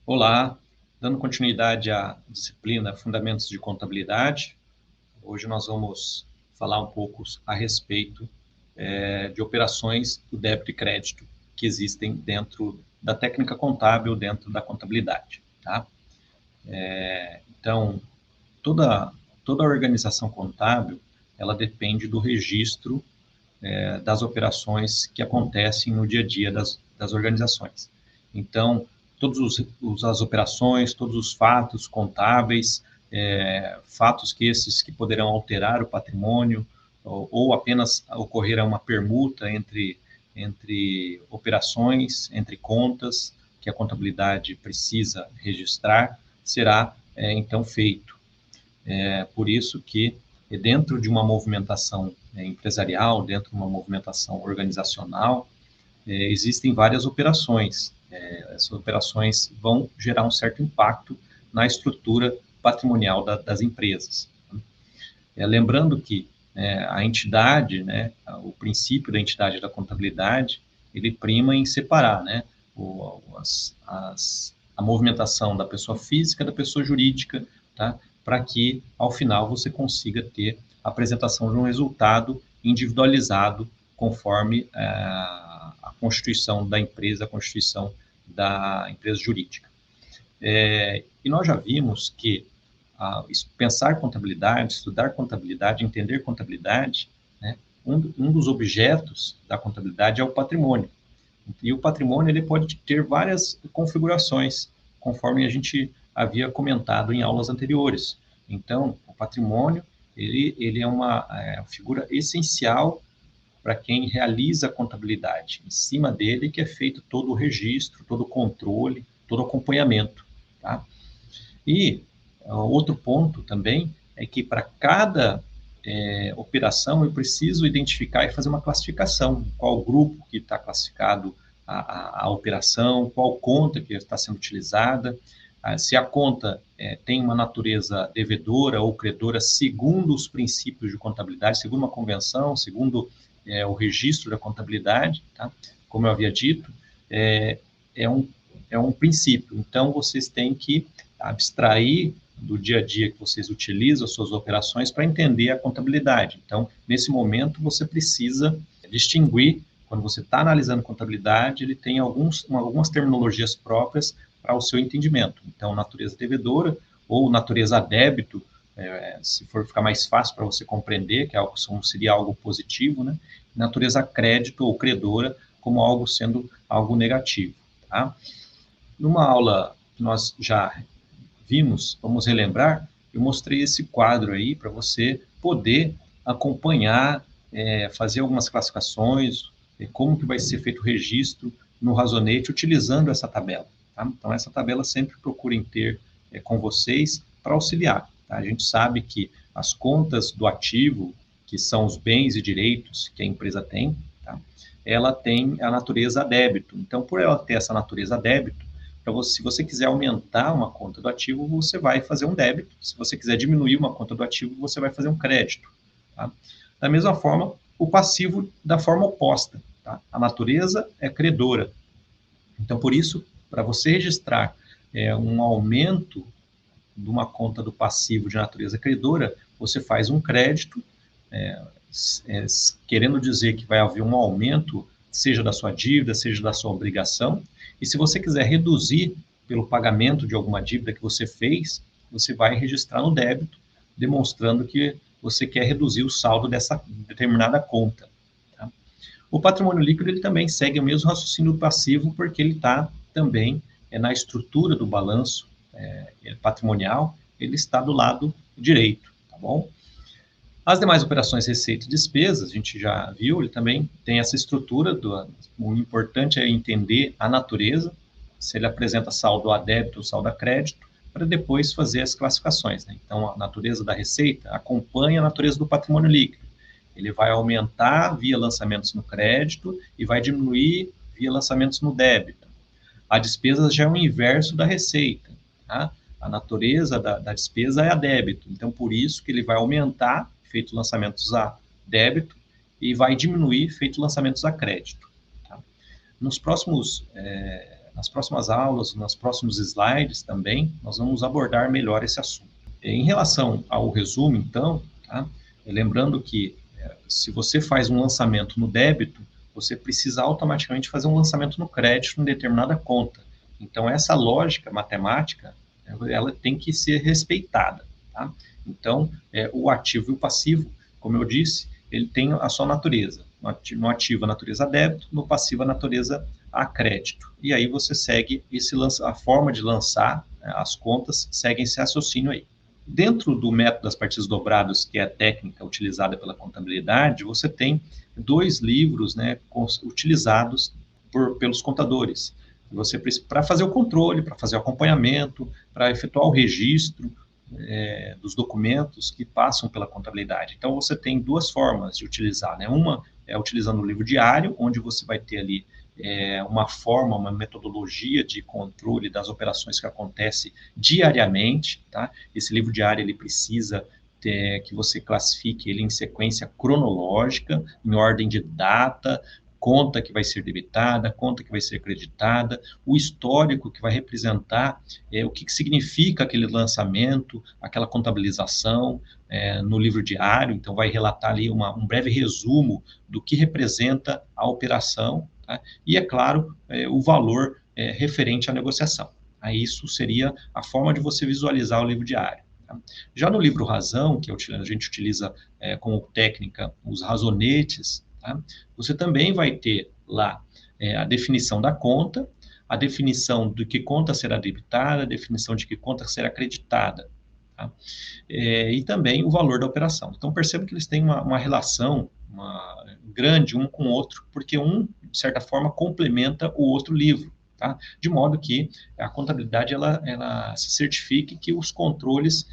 Olá, dando continuidade à disciplina Fundamentos de Contabilidade, hoje nós vamos falar um pouco a respeito de operações do débito e crédito que existem dentro da técnica contábil, dentro da contabilidade. Tá? Então, toda organização contábil, ela depende do registro das operações que acontecem no dia a dia das organizações. Então, as operações, todos os fatos contábeis, fatos que poderão alterar o patrimônio, ou apenas ocorrer uma permuta entre operações, entre contas, que a contabilidade precisa registrar, será então feito. Por isso que, dentro de uma movimentação empresarial, dentro de uma movimentação organizacional, existem várias operações. Essas operações vão gerar um certo impacto na estrutura patrimonial das empresas. Lembrando que a entidade, o princípio da entidade da contabilidade, ele prima em separar, a movimentação da pessoa física da pessoa jurídica, tá? Para que, ao final, você consiga ter a apresentação de um resultado individualizado conforme a constituição da empresa, a constituição da empresa jurídica. E nós já vimos que pensar contabilidade, estudar contabilidade, entender contabilidade, um dos objetos da contabilidade é o patrimônio. E o patrimônio ele pode ter várias configurações, conforme a gente havia comentado em aulas anteriores. Então, o patrimônio ele é uma figura essencial para quem realiza a contabilidade. Em cima dele que é feito todo o registro, todo o controle, todo o acompanhamento. Tá? E outro ponto também é que para cada operação eu preciso identificar e fazer uma classificação, qual grupo que está classificado a operação, qual conta que está sendo utilizada, se a conta tem uma natureza devedora ou credora segundo os princípios de contabilidade, segundo uma convenção, segundo o registro da contabilidade, tá? Como eu havia dito, é um princípio. Então, vocês têm que abstrair do dia a dia que vocês utilizam as suas operações para entender a contabilidade. Então, nesse momento, você precisa distinguir, quando você está analisando contabilidade, ele tem algumas terminologias próprias para o seu entendimento. Então, natureza devedora ou natureza débito, se for ficar mais fácil para você compreender, que seria algo positivo, né? Natureza crédito ou credora, como algo sendo algo negativo. Tá? Numa aula que nós já vimos, vamos relembrar, eu mostrei esse quadro aí para você poder acompanhar, fazer algumas classificações, como que vai ser feito o registro no Razonete utilizando essa tabela. Tá? Então, essa tabela sempre procurem ter com vocês para auxiliar. Tá? A gente sabe que as contas do ativo, que são os bens e direitos que a empresa tem, tá? Ela tem a natureza débito. Então, por ela ter essa natureza débito, se você quiser aumentar uma conta do ativo, você vai fazer um débito. Se você quiser diminuir uma conta do ativo, você vai fazer um crédito. Tá? Da mesma forma, o passivo da forma oposta. Tá? A natureza é credora. Então, por isso, para você registrar um aumento de uma conta do passivo de natureza credora, você faz um crédito, querendo dizer que vai haver um aumento, seja da sua dívida, seja da sua obrigação. E se você quiser reduzir pelo pagamento de alguma dívida que você fez, você vai registrar no débito, demonstrando que você quer reduzir o saldo dessa determinada conta. Tá? O patrimônio líquido ele também segue o mesmo raciocínio do passivo, porque ele está também na estrutura do balanço patrimonial, ele está do lado direito, tá bom? As demais operações, receita e despesas, a gente já viu, ele também tem essa estrutura, o importante é entender a natureza, se ele apresenta saldo a débito ou saldo a crédito, para depois fazer as classificações. Né? Então, a natureza da receita acompanha a natureza do patrimônio líquido. Ele vai aumentar via lançamentos no crédito e vai diminuir via lançamentos no débito. A despesa já é o inverso da receita. Tá? A natureza da despesa é a débito. Então, por isso que ele vai aumentar feito lançamentos a débito e vai diminuir feito lançamentos a crédito. Tá? Nos próximos nas próximas aulas, nos próximos slides também, nós vamos abordar melhor esse assunto. Em relação ao resumo, então, tá? Lembrando que se você faz um lançamento no débito, você precisa automaticamente fazer um lançamento no crédito em determinada conta. Então, essa lógica matemática, ela tem que ser respeitada, tá? Então, o ativo e o passivo, como eu disse, ele tem a sua natureza. No ativo, a natureza débito, no passivo, a natureza a crédito. E aí você segue a forma de lançar, né, as contas, segue esse raciocínio aí. Dentro do método das partidas dobradas, que é a técnica utilizada pela contabilidade, você tem 2 livros, né, utilizados pelos contadores. Você para fazer o controle, para fazer o acompanhamento, para efetuar o registro dos documentos que passam pela contabilidade. Então, você tem 2 formas de utilizar, né? Uma é utilizando o livro diário, onde você vai ter ali uma forma, uma metodologia de controle das operações que acontecem diariamente, tá? Esse livro diário, ele precisa que você classifique ele em sequência cronológica, em ordem de data, conta que vai ser debitada, conta que vai ser creditada, o histórico que vai representar o que significa aquele lançamento, aquela contabilização no livro diário, então vai relatar ali um breve resumo do que representa a operação, tá? E, é claro, o valor referente à negociação. Aí isso seria a forma de você visualizar o livro diário. Tá? Já no livro Razão, que a gente utiliza como técnica os razonetes, tá? Você também vai ter lá a definição da conta, a definição de que conta será debitada, a definição de que conta será creditada, tá? E também o valor da operação. Então, perceba que eles têm uma relação grande um com o outro, porque um, de certa forma, complementa o outro livro, tá? De modo que a contabilidade ela se certifique que os controles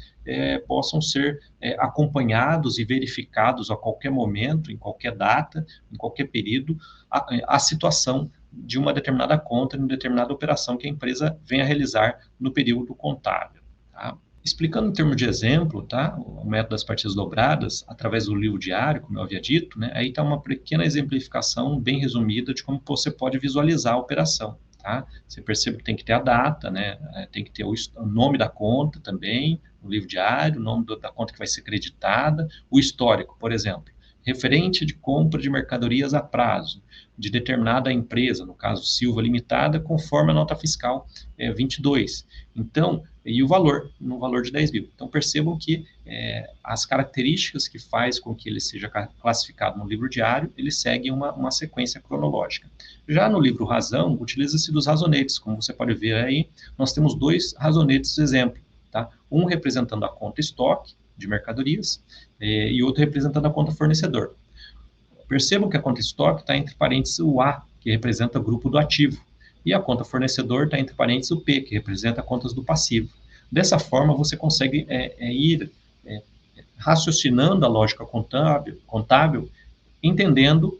possam ser acompanhados e verificados a qualquer momento, em qualquer data, em qualquer período, a situação de uma determinada conta, em uma determinada operação que a empresa venha a realizar no período contábil, tá? Explicando em termos de exemplo, tá, o método das partidas dobradas, através do livro diário, como eu havia dito, né, aí está uma pequena exemplificação bem resumida de como você pode visualizar a operação. Tá? Você percebe que tem que ter a data, né, tem que ter o nome da conta também, no livro diário, o nome da conta que vai ser creditada, o histórico, por exemplo, referente de compra de mercadorias a prazo, de determinada empresa, no caso Silva Limitada, conforme a nota fiscal 22. Então, e o valor, no valor de 10 mil. Então, percebam que as características que faz com que ele seja classificado no livro diário, ele segue uma sequência cronológica. Já no livro Razão, utiliza-se dos razonetes, como você pode ver aí, nós temos 2 razonetes de exemplo, tá? Um representando a conta estoque de mercadorias e outro representando a conta fornecedor. Percebam que a conta estoque está entre parênteses o A, que representa o grupo do ativo, e a conta fornecedor está entre parênteses o P, que representa contas do passivo. Dessa forma, você consegue ir raciocinando a lógica contábil entendendo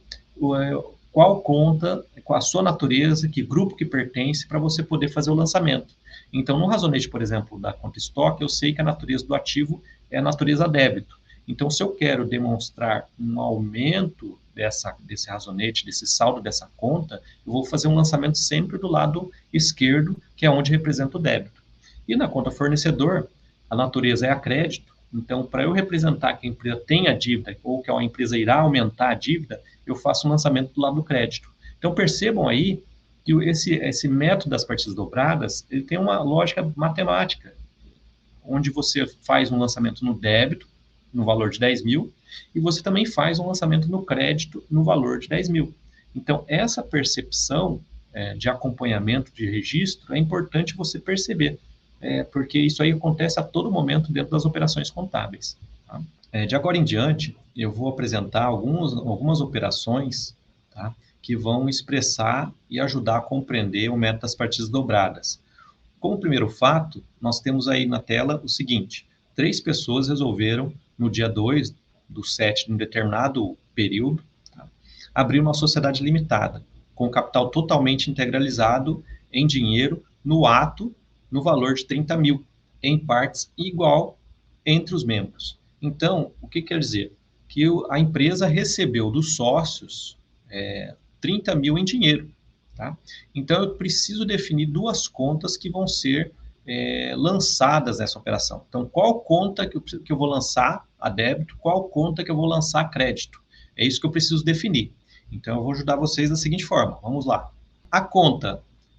qual conta, qual a sua natureza, que grupo que pertence, para você poder fazer o lançamento. Então, no razonete, por exemplo, da conta estoque, eu sei que a natureza do ativo é a natureza débito. Então, se eu quero demonstrar um aumento desse razonete, desse saldo dessa conta, eu vou fazer um lançamento sempre do lado esquerdo, que é onde representa o débito. E na conta fornecedor, a natureza é a crédito. Então, para eu representar que a empresa tem a dívida ou que a empresa irá aumentar a dívida, eu faço um lançamento do lado do crédito. Então, percebam aí que esse método das partidas dobradas, ele tem uma lógica matemática, onde você faz um lançamento no débito, no valor de 10 mil, e você também faz um lançamento no crédito, no valor de 10 mil. Então, essa percepção de acompanhamento de registro é importante você perceber, porque isso aí acontece a todo momento dentro das operações contábeis. Tá? De agora em diante, eu vou apresentar algumas operações, tá, que vão expressar e ajudar a compreender o método das partidas dobradas. Como primeiro fato, nós temos aí na tela o seguinte: 3 pessoas resolveram, no dia 2/7, num determinado período, tá, abrir uma sociedade limitada, com capital totalmente integralizado em dinheiro, no ato, no valor de 30 mil, em partes igual entre os membros. Então, o que quer dizer? Que a empresa recebeu dos sócios 30 mil em dinheiro. tá? Então, eu preciso definir duas contas que vão ser lançadas nessa operação. Então, qual conta que eu vou lançar a débito, qual conta que eu vou lançar a crédito? É isso que eu preciso definir. Então, eu vou ajudar vocês da seguinte forma, vamos lá. A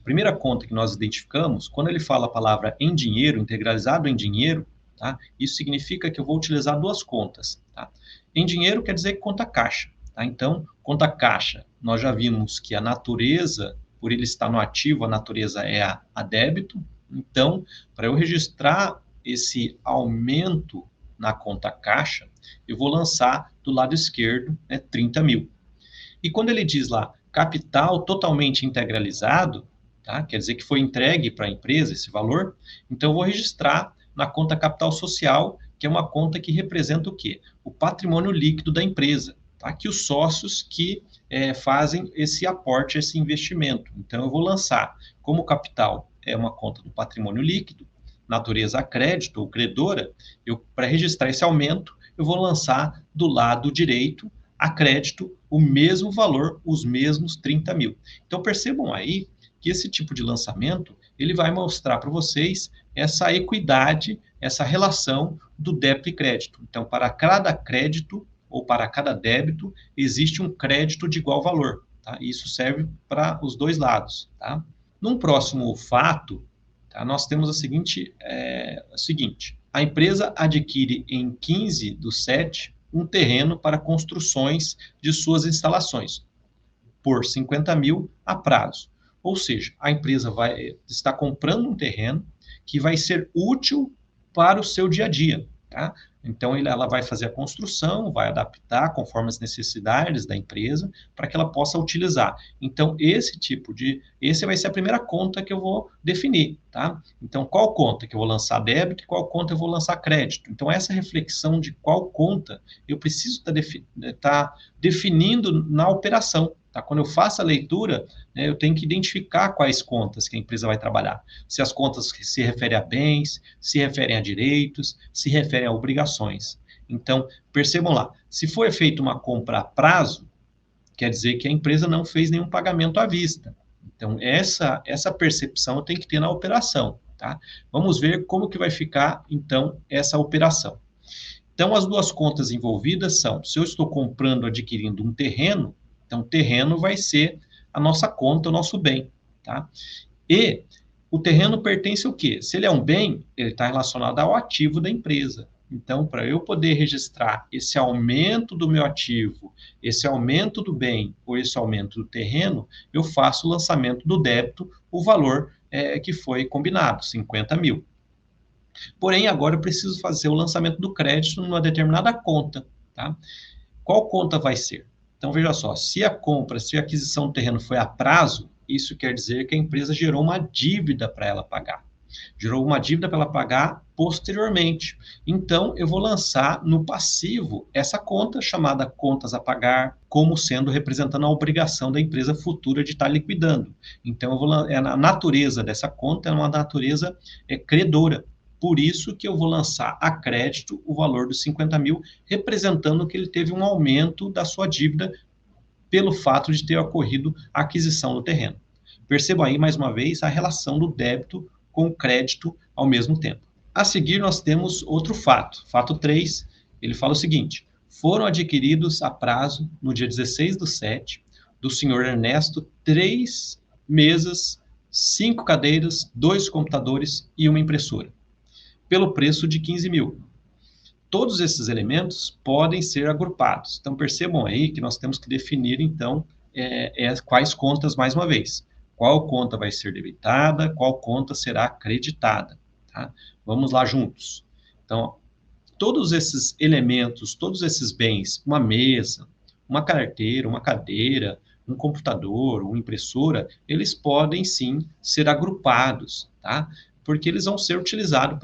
primeira conta que nós identificamos, quando ele fala a palavra em dinheiro, integralizado em dinheiro, tá? Isso significa que eu vou utilizar duas contas, tá? Em dinheiro quer dizer conta caixa, tá? Então, conta caixa, nós já vimos que a natureza, por ele estar no ativo, a natureza é a débito. Então, para eu registrar esse aumento na conta caixa, eu vou lançar do lado esquerdo, 30 mil. E quando ele diz lá, capital totalmente integralizado, tá? Quer dizer que foi entregue para a empresa esse valor, então eu vou registrar na conta capital social, que é uma conta que representa o quê? O patrimônio líquido da empresa, tá? Que os sócios que fazem esse aporte, esse investimento. Então eu vou lançar, como capital é uma conta do patrimônio líquido, natureza a crédito ou credora, para registrar esse aumento, eu vou lançar do lado direito a crédito o mesmo valor, os mesmos 30 mil. Então percebam aí que esse tipo de lançamento, ele vai mostrar para vocês essa equidade, essa relação do débito e crédito. Então, para cada crédito ou para cada débito, existe um crédito de igual valor. Tá? Isso serve para os dois lados. Tá? Num próximo fato, tá, nós temos o seguinte, a empresa adquire em 15/7 um terreno para construções de suas instalações, por 50 mil a prazo. Ou seja, a empresa está comprando um terreno que vai ser útil para o seu dia a dia. Tá? Então, ela vai fazer a construção, vai adaptar conforme as necessidades da empresa, para que ela possa utilizar. Então, esse vai ser a primeira conta que eu vou definir. Tá? Então, qual conta que eu vou lançar débito e qual conta eu vou lançar crédito? Então, essa reflexão de qual conta eu preciso estar definindo na operação. Tá? Quando eu faço a leitura, eu tenho que identificar quais contas que a empresa vai trabalhar. Se as contas se referem a bens, se referem a direitos, se referem a obrigações. Então, percebam lá, se for feita uma compra a prazo, quer dizer que a empresa não fez nenhum pagamento à vista. Então, essa percepção eu tenho que ter na operação. Tá? Vamos ver como que vai ficar, então, essa operação. Então, as duas contas envolvidas são, se eu estou comprando, adquirindo um terreno, então, terreno vai ser a nossa conta, o nosso bem, tá? E o terreno pertence ao quê? Se ele é um bem, ele está relacionado ao ativo da empresa. Então, para eu poder registrar esse aumento do meu ativo, esse aumento do bem ou esse aumento do terreno, eu faço o lançamento do débito, o valor que foi combinado, 50 mil. Porém, agora eu preciso fazer o lançamento do crédito numa determinada conta, tá? Qual conta vai ser? Então, veja só, se a aquisição do terreno foi a prazo, isso quer dizer que a empresa gerou uma dívida para ela pagar. Gerou uma dívida para ela pagar posteriormente. Então, eu vou lançar no passivo essa conta chamada contas a pagar, como sendo representando a obrigação da empresa futura de estar liquidando. Então, a natureza dessa conta é uma natureza credora. Por isso que eu vou lançar a crédito o valor dos 50 mil, representando que ele teve um aumento da sua dívida pelo fato de ter ocorrido a aquisição do terreno. Percebam aí, mais uma vez, a relação do débito com o crédito ao mesmo tempo. A seguir, nós temos outro fato. Fato 3, ele fala o seguinte: foram adquiridos a prazo, no dia 16/7, do senhor Ernesto, 3 mesas, 5 cadeiras, 2 computadores e uma impressora, pelo preço de 15 mil. Todos esses elementos podem ser agrupados. Então, percebam aí que nós temos que definir, então, quais contas, mais uma vez. Qual conta vai ser debitada, qual conta será creditada. Tá? Vamos lá juntos. Então, todos esses elementos, todos esses bens, uma mesa, uma carteira, uma cadeira, um computador, uma impressora, eles podem, sim, ser agrupados, tá? Porque eles vão ser utilizados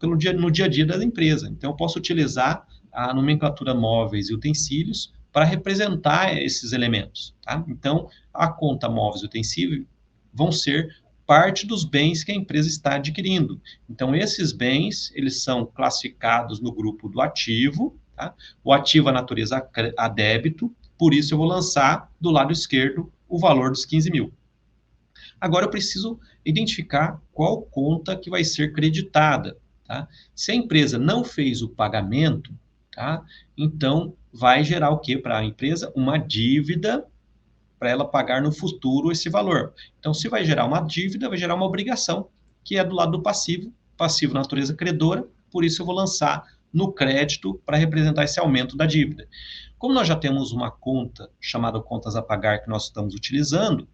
no dia a dia da empresa. Então, eu posso utilizar a nomenclatura móveis e utensílios para representar esses elementos. Tá? Então, a conta móveis e utensílios vão ser parte dos bens que a empresa está adquirindo. Então, esses bens, eles são classificados no grupo do ativo. Tá? O ativo, a natureza a débito, por isso eu vou lançar do lado esquerdo o valor dos 15 mil. Agora eu preciso identificar qual conta que vai ser creditada, tá? Se a empresa não fez o pagamento, tá? Então vai gerar o que para a empresa? Uma dívida para ela pagar no futuro esse valor. Então, se vai gerar uma dívida, vai gerar uma obrigação, que é do lado do passivo, passivo natureza credora, por isso eu vou lançar no crédito para representar esse aumento da dívida. Como nós já temos uma conta chamada contas a pagar que nós estamos utilizando,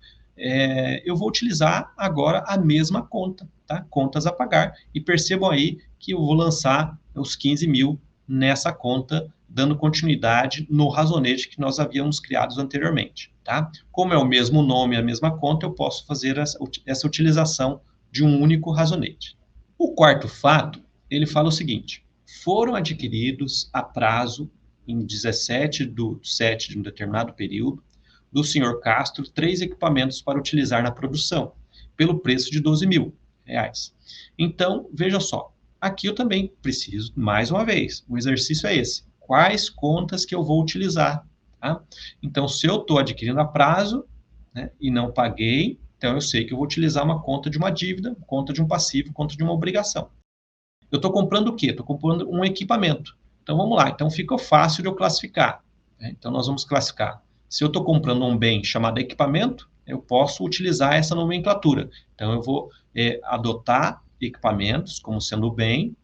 eu vou utilizar agora a mesma conta, tá? Contas a pagar, e percebam aí que eu vou lançar os 15 mil nessa conta, dando continuidade no razonete que nós havíamos criado anteriormente, tá? Como é o mesmo nome, a mesma conta, eu posso fazer essa utilização de um único razonete. O quarto fato, ele fala o seguinte: foram adquiridos a prazo, em 17/7 de um determinado período, do senhor Castro, 3 equipamentos para utilizar na produção, pelo preço de 12 mil reais. Então, veja só, aqui eu também preciso, mais uma vez, o exercício é esse: quais contas que eu vou utilizar, tá? Então, se eu estou adquirindo a prazo, né, e não paguei, então eu sei que eu vou utilizar uma conta de uma dívida, conta de um passivo, conta de uma obrigação. Eu estou comprando o quê? Estou comprando um equipamento. Então, vamos lá. Então, fica fácil de eu classificar, né? Então, nós vamos classificar. Se eu estou comprando um bem chamado equipamento, eu posso utilizar essa nomenclatura. Então, eu vou adotar equipamentos como sendo o bem,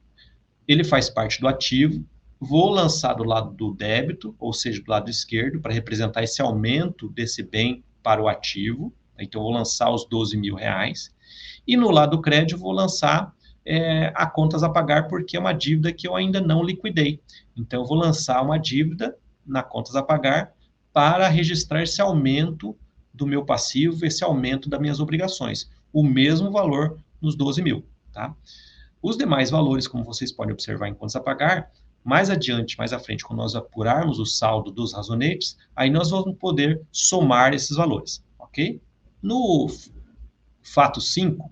ele faz parte do ativo, vou lançar do lado do débito, ou seja, do lado esquerdo, para representar esse aumento desse bem para o ativo. Então, eu vou lançar os 12 mil reais. E no lado do crédito, vou lançar a contas a pagar, porque é uma dívida que eu ainda não liquidei. Então, eu vou lançar uma dívida na contas a pagar para registrar esse aumento do meu passivo, esse aumento das minhas obrigações. O mesmo valor nos 12 mil, tá? Os demais valores, como vocês podem observar em contas a pagar, mais adiante, mais à frente, quando nós apurarmos o saldo dos razonetes, aí nós vamos poder somar esses valores, ok? No fato 5,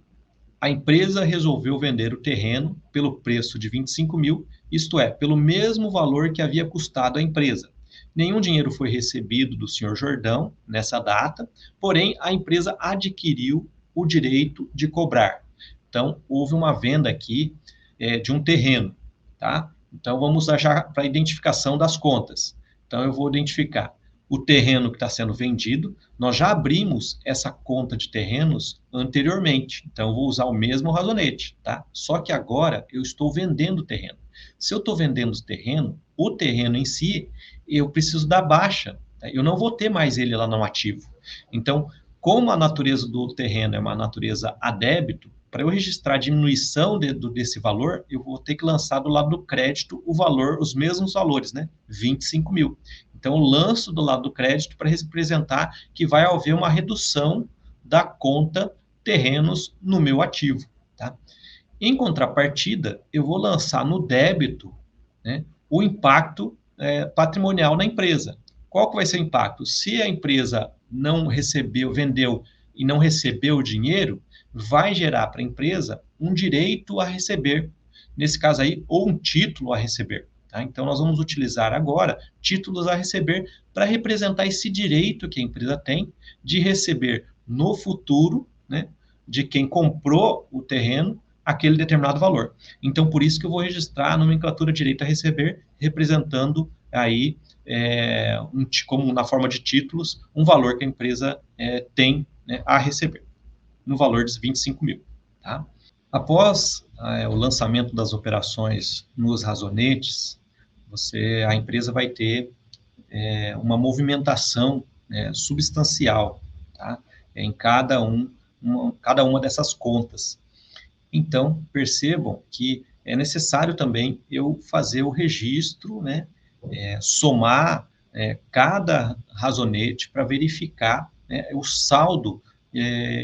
a empresa resolveu vender o terreno pelo preço de 25 mil, isto é, pelo mesmo valor que havia custado a empresa. Nenhum dinheiro foi recebido do senhor Jordão nessa data, porém a empresa adquiriu o direito de cobrar. Então, houve uma venda aqui de um terreno, tá? Então, vamos já para a identificação das contas. Então, eu vou identificar o terreno que está sendo vendido. Nós já abrimos essa conta de terrenos anteriormente, então eu vou usar o mesmo razonete, tá? Só que agora eu estou vendendo o terreno. Se eu estou vendendo o terreno em si, eu preciso dar baixa, tá? Eu não vou ter mais ele lá no ativo. Então, como a natureza do terreno é uma natureza a débito, para eu registrar a diminuição desse valor, eu vou ter que lançar do lado do crédito o valor, os mesmos valores, né? 25 mil. Então, eu lanço do lado do crédito para representar que vai haver uma redução da conta terrenos no meu ativo, tá? Em contrapartida, eu vou lançar no débito, né, o impacto patrimonial na empresa. Qual que vai ser o impacto? Se a empresa não recebeu, vendeu e não recebeu o dinheiro, vai gerar para a empresa um direito a receber, nesse caso aí, ou um título a receber. Tá? Então, nós vamos utilizar agora títulos a receber para representar esse direito que a empresa tem de receber no futuro, né, de quem comprou o terreno, aquele determinado valor. Então, por isso que eu vou registrar a nomenclatura direito a receber, representando aí, como na forma de títulos, um valor que a empresa tem, né, a receber, no valor de 25 mil. Tá? Após o lançamento das operações nos razonetes, a empresa vai ter uma movimentação substancial, tá? Em cada uma dessas contas. Então, percebam que é necessário também eu fazer o registro, né, somar cada razonete para verificar, né, o saldo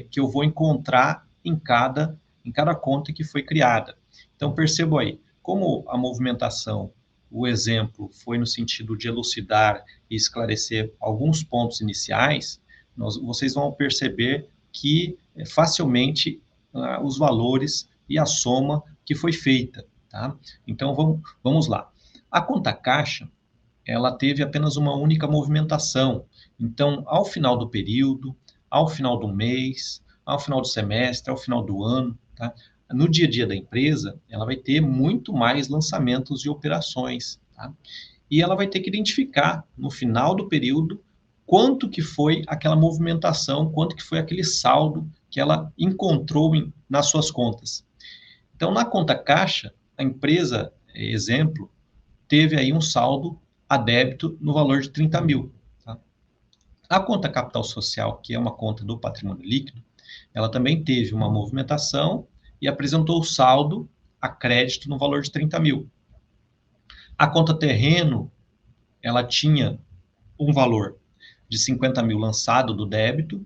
que eu vou encontrar em cada conta que foi criada. Então, percebam aí, como a movimentação, o exemplo foi no sentido de elucidar e esclarecer alguns pontos iniciais, vocês vão perceber que facilmente os valores e a soma que foi feita, tá? Então, vamos lá. A conta caixa, ela teve apenas uma única movimentação. Então, ao final do período, ao final do mês, ao final do semestre, ao final do ano, tá? No dia a dia da empresa, ela vai ter muito mais lançamentos de operações, tá? E ela vai ter que identificar, no final do período, quanto que foi aquela movimentação, quanto que foi aquele saldo que ela encontrou nas suas contas. Então, na conta caixa, a empresa, exemplo, teve aí um saldo a débito no valor de 30 mil. Tá? A conta capital social, que é uma conta do patrimônio líquido, ela também teve uma movimentação e apresentou o saldo a crédito no valor de 30 mil. A conta terreno, ela tinha um valor de 50 mil lançado do débito,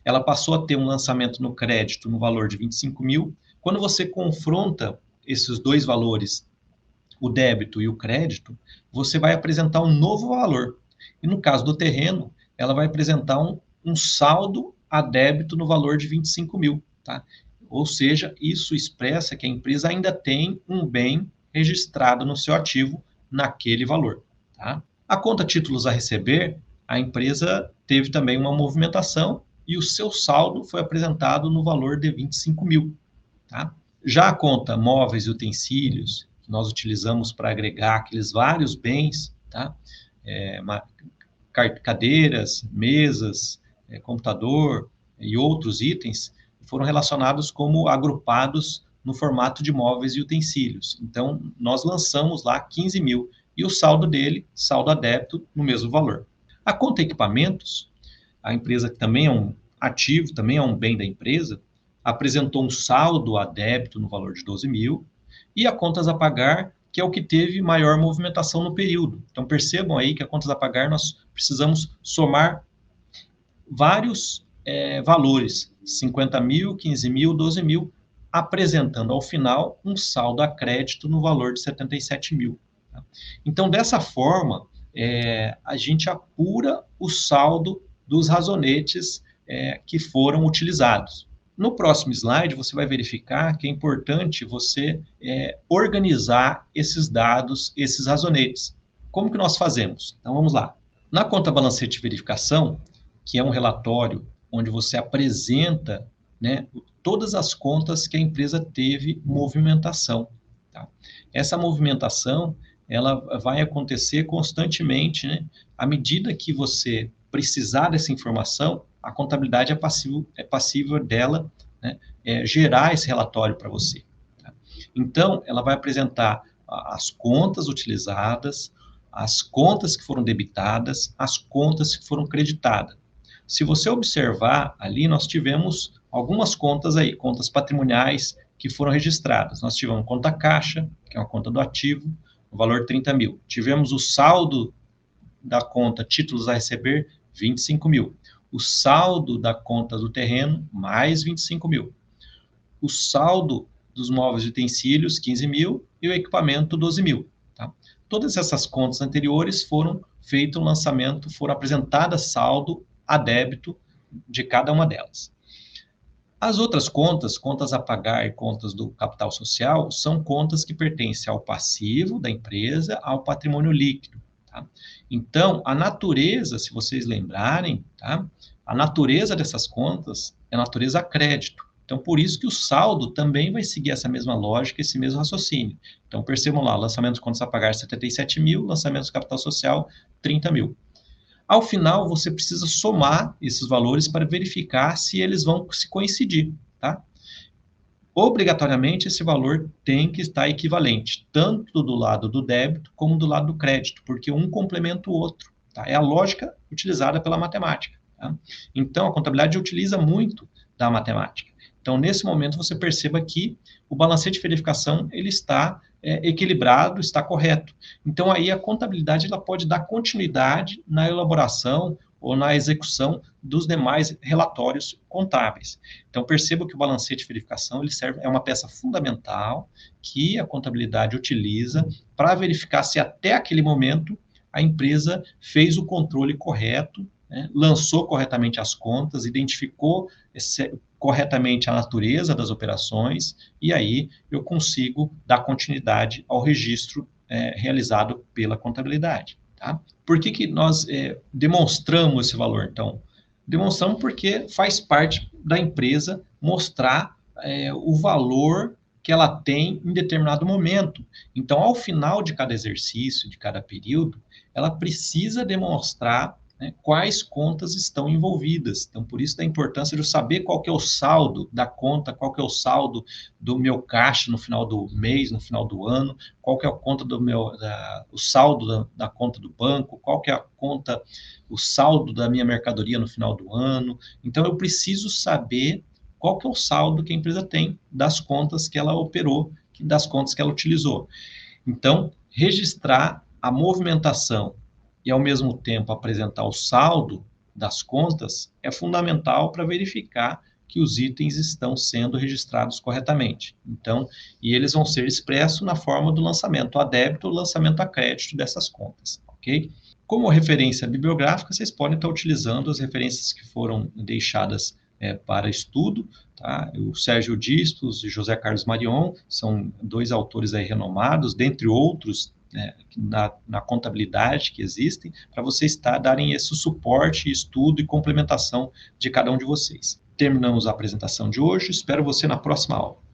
ela passou a ter um lançamento no crédito no valor de 25 mil. Quando você confronta esses dois valores, o débito e o crédito, você vai apresentar um novo valor. E no caso do terreno, ela vai apresentar um saldo a débito no valor de 25 mil. Tá? Ou seja, isso expressa que a empresa ainda tem um bem registrado no seu ativo naquele valor. Tá? A conta títulos a receber, a empresa teve também uma movimentação e o seu saldo foi apresentado no valor de 25 mil. Tá? Já a conta móveis e utensílios, que nós utilizamos para agregar aqueles vários bens, tá? Cadeiras, mesas, computador e outros itens, foram relacionados como agrupados no formato de móveis e utensílios. Então, nós lançamos lá 15 mil e o saldo dele, saldo a débito, no mesmo valor. A conta equipamentos, a empresa que também é um ativo, também é um bem da empresa, apresentou um saldo a débito no valor de 12 mil, e a contas a pagar, que é o que teve maior movimentação no período. Então, percebam aí que a contas a pagar nós precisamos somar vários valores, 50 mil, 15 mil, 12 mil, apresentando ao final um saldo a crédito no valor de 77 mil. Tá? Então, dessa forma, a gente apura o saldo dos razonetes que foram utilizados. No próximo slide, você vai verificar que é importante você organizar esses dados, esses razonetes. Como que nós fazemos? Então, vamos lá. Na conta balancete de verificação, que é um relatório onde você apresenta, né, todas as contas que a empresa teve movimentação. Tá? Essa movimentação, ela vai acontecer constantemente, né? À medida que você precisar dessa informação, a contabilidade é passível dela, né, gerar esse relatório para você. Tá? Então, ela vai apresentar as contas utilizadas, as contas que foram debitadas, as contas que foram creditadas. Se você observar ali, nós tivemos algumas contas aí, contas patrimoniais que foram registradas. Nós tivemos conta caixa, que é uma conta do ativo, o valor 30 mil. Tivemos o saldo da conta títulos a receber, 25 mil. O saldo da conta do terreno, mais 25 mil. O saldo dos móveis e utensílios, 15 mil. E o equipamento, 12 mil. Tá? Todas essas contas anteriores foram feito um lançamento, foram apresentadas saldo a débito de cada uma delas. As outras contas, contas a pagar e contas do capital social, são contas que pertencem ao passivo da empresa, ao patrimônio líquido. Tá? Então, a natureza, se vocês lembrarem, tá? A natureza dessas contas é natureza a crédito. Então, por isso que o saldo também vai seguir essa mesma lógica, esse mesmo raciocínio. Então, percebam lá, lançamento de contas a pagar 77 mil, lançamento do capital social 30 mil. Ao final, você precisa somar esses valores para verificar se eles vão se coincidir, tá? Obrigatoriamente, esse valor tem que estar equivalente, tanto do lado do débito como do lado do crédito, porque um complementa o outro, tá? É a lógica utilizada pela matemática, tá? Então, a contabilidade utiliza muito da matemática. Então, nesse momento, você perceba que o balancete de verificação, ele está equilibrado, está correto. Então, aí a contabilidade ela pode dar continuidade na elaboração ou na execução dos demais relatórios contábeis. Então, perceba que o balancete de verificação ele serve, é uma peça fundamental que a contabilidade utiliza para verificar se até aquele momento a empresa fez o controle correto, né, lançou corretamente as contas, identificou corretamente a natureza das operações, e aí eu consigo dar continuidade ao registro realizado pela contabilidade. Tá? Por que nós demonstramos esse valor, então? Demonstramos porque faz parte da empresa mostrar o valor que ela tem em determinado momento. Então, ao final de cada exercício, de cada período, ela precisa demonstrar, né, quais contas estão envolvidas. Então, por isso da importância de eu saber qual que é o saldo da conta, qual que é o saldo do meu caixa no final do mês, no final do ano, qual que é a conta o saldo da conta do banco, qual que é a conta, o saldo da minha mercadoria no final do ano. Então, eu preciso saber qual que é o saldo que a empresa tem das contas que ela operou, das contas que ela utilizou. Então, registrar a movimentação e, ao mesmo tempo, apresentar o saldo das contas é fundamental para verificar que os itens estão sendo registrados corretamente. Então, e eles vão ser expressos na forma do lançamento a débito ou lançamento a crédito dessas contas, ok? Como referência bibliográfica, vocês podem estar utilizando as referências que foram deixadas para estudo, tá? O Sérgio Distos e José Carlos Marion são dois autores aí renomados, dentre outros, na contabilidade que existem, para vocês darem esse suporte, estudo e complementação de cada um de vocês. Terminamos a apresentação de hoje, espero você na próxima aula.